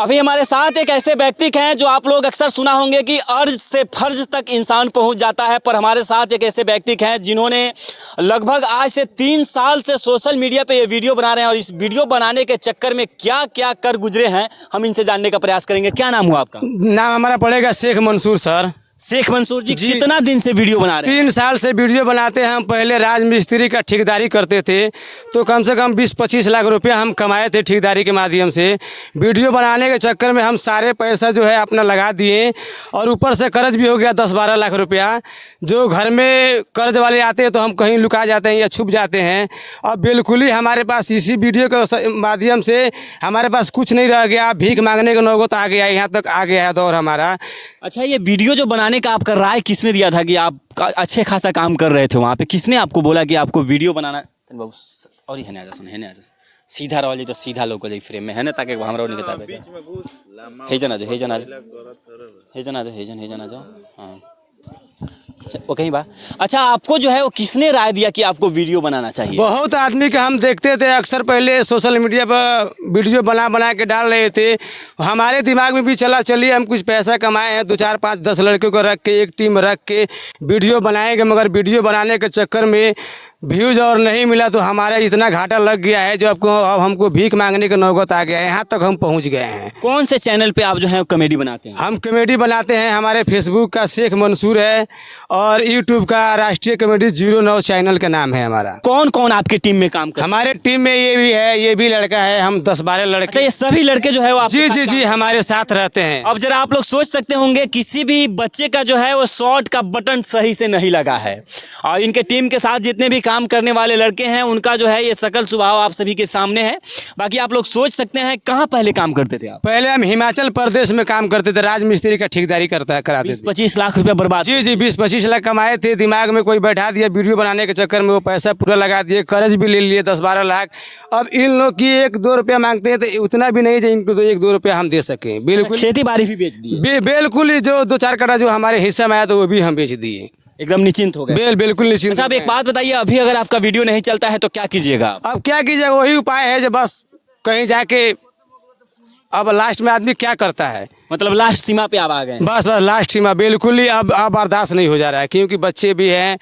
अभी हमारे साथ एक ऐसे व्यक्ति हैं जो आप लोग अक्सर सुना होंगे कि अर्ज से फर्ज तक इंसान पहुंच जाता है, पर हमारे साथ एक ऐसे व्यक्ति हैं जिन्होंने लगभग आज से 3 साल से सोशल मीडिया पे ये वीडियो बना रहे हैं और इस वीडियो बनाने के चक्कर में क्या क्या कर गुजरे हैं हम इनसे जानने का प्रयास करेंगे। क्या नाम हुआ आपका? नाम हमारा पड़ेगा शेख मंसूर सर। शेख मंसूर जी, कितना दिन से वीडियो बना रहे हैं? 3 साल से वीडियो बनाते हैं। हम पहले राजमिस्त्री का ठेकेदारी करते थे तो कम से कम 20-25 लाख रुपया हम कमाए थे ठेकेदारी के माध्यम से। वीडियो बनाने के चक्कर में हम सारे पैसा जो है अपना लगा दिए और ऊपर से कर्ज भी हो गया 10-12 लाख रुपया। जो घर में कर्ज वाले आते हैं तो हम कहीं लुका जाते हैं या छुप जाते हैं। और बिल्कुल ही हमारे पास इसी वीडियो के माध्यम से हमारे पास कुछ नहीं रह गया, भीख मांगने का नौबत आ गया, यहाँ तक आ गया है दौर हमारा। अच्छा, ये वीडियो जो बनाने का आपका राय किसने दिया था कि आप अच्छे खासा काम कर रहे थे वहाँ पे? किसने आपको बोला कि आपको वीडियो बनाना? बाबू और ही है ना, है ना, सीधा रहो तो सीधा लोग फ्रेम में है ना, ताकि हमरा नहीं किताब हे जना जाओ हाँ वो कहीं बा। अच्छा, आपको जो है वो किसने राय दिया कि आपको वीडियो बनाना चाहिए? बहुत आदमी के हम देखते थे अक्सर, पहले सोशल मीडिया पर वीडियो बना के डाल रहे थे। हमारे दिमाग में भी चला चलिए हम कुछ पैसा कमाए हैं, 2, 4, 5, 10 लड़कियों को रख के एक टीम रख के वीडियो बनाएंगे। मगर वीडियो बनाने के चक्कर में व्यूज़ और नहीं मिला तो हमारा इतना घाटा लग गया है जो अब हमको भीख मांगने का नौबत आ गया है। यहाँ तक हम पहुँच गए हैं। कौन से चैनल पे आप जो है कॉमेडी बनाते हैं? हम कॉमेडी बनाते हैं, हमारे फेसबुक का शेख मंसूर है और यूट्यूब का राष्ट्रीय कॉमेडी 09 चैनल का नाम है हमारा। कौन कौन आपके टीम में काम करते हैं? हमारे टीम में ये भी है, ये भी लड़का है, हम 10-12 लड़के। अच्छा, ये सभी लड़के जो है वो जी हमारे साथ रहते हैं। अब जरा आप लोग सोच सकते होंगे किसी भी बच्चे का जो है वो शॉर्ट का बटन सही से नहीं लगा है और इनके टीम के साथ जितने भी काम करने वाले लड़के हैं उनका जो है ये शकल स्वभाव आप सभी के सामने है। बाकी आप लोग सोच सकते हैं कहाँ पहले काम करते थे आप? पहले हम हिमाचल प्रदेश में काम करते थे, राजमिस्त्री का ठेकेदारी कराते थे। 20-25 लाख रुपया बर्बाद? जी 20-25 लाख कमाए थे। दिमाग में कोई बैठा दिया वीडियो बनाने के चक्कर में, वो पैसा पूरा लगा दिए, कर्ज भी ले लिए 10-12 लाख। अब इन लोग की 1-2 रुपया मांगते हैं तो उतना भी नहीं जो इनको तो 1-2 रुपया हम दे सकें। बिल्कुल खेती बाड़ी भी बेच दी? बिल्कुल, जो 2-4 कट्ठा जो हमारे हिस्से में आया तो वो भी हम बेच दिए। एकदम निश्चिंत हो गए? बिल्कुल निश्चिंत। अच्छा, अब एक बात बताइए, अभी अगर आपका वीडियो नहीं चलता है तो क्या कीजिएगा? अब क्या कीजिएगा, वही उपाय है जो बस कहीं जाके अब लास्ट में आदमी क्या करता है, मतलब लास्ट सीमा पे आप आ गए? बस लास्ट सीमा। बिल्कुल ही अब बर्दाश्त नहीं हो जा रहा है क्योंकि बच्चे भी हैं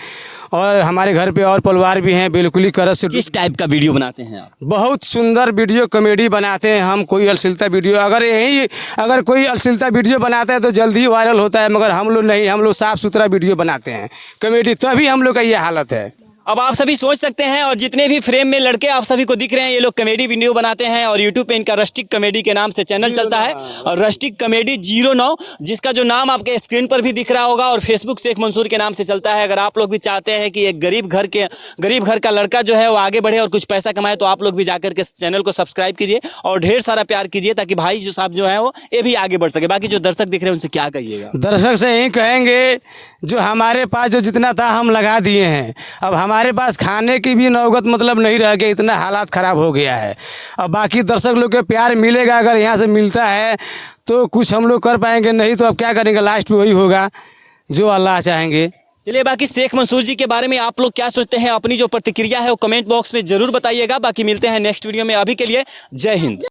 और हमारे घर पे और परिवार भी हैं। बिल्कुल ही कर्ज से। किस टाइप का वीडियो बनाते हैं आप? बहुत सुंदर वीडियो कॉमेडी बनाते हैं हम। कोई अश्लीलता वीडियो अगर कोई अश्लीलता वीडियो बनाता है तो जल्दी वायरल होता है, मगर हम लोग नहीं, हम लोग साफ़ सुथरा वीडियो बनाते हैं कॉमेडी, तभी हम लोग का ये हालत है। अब आप सभी सोच सकते हैं और जितने भी फ्रेम में लड़के आप सभी को दिख रहे हैं ये लोग कॉमेडी वीडियो बनाते हैं और यूट्यूब पे इनका रस्टिक कॉमेडी के नाम से चैनल चलता है और रस्टिक कॉमेडी 09, जिसका जो नाम आपके स्क्रीन पर भी दिख रहा होगा, और फेसबुक शेख मंसूर के नाम से चलता है। अगर आप लोग भी चाहते हैं कि एक गरीब घर का लड़का जो है वो आगे बढ़े और कुछ पैसा कमाए तो आप लोग भी जाकर के चैनल को सब्सक्राइब कीजिए और ढेर सारा प्यार कीजिए ताकि भाई जो साहब जो है वो ये भी आगे बढ़ सके। बाकी जो दर्शक दिख रहे हैं उनसे क्या कहिएगा? दर्शक से यही कहेंगे जो हमारे पास जो जितना था हम लगा दिए हैं, अब हमारे पास खाने की भी नौबत मतलब नहीं रह गया, इतना हालात ख़राब हो गया है। अब बाकी दर्शक लोग के प्यार मिलेगा, अगर यहाँ से मिलता है तो कुछ हम लोग कर पाएंगे, नहीं तो अब क्या करेंगे, लास्ट में वही होगा जो अल्लाह चाहेंगे। चलिए, बाकी शेख मंसूर जी के बारे में आप लोग क्या सोचते हैं, अपनी जो प्रतिक्रिया है वो कमेंट बॉक्स में जरूर बताइएगा। बाकी मिलते हैं नेक्स्ट वीडियो में, अभी के लिए जय हिंद।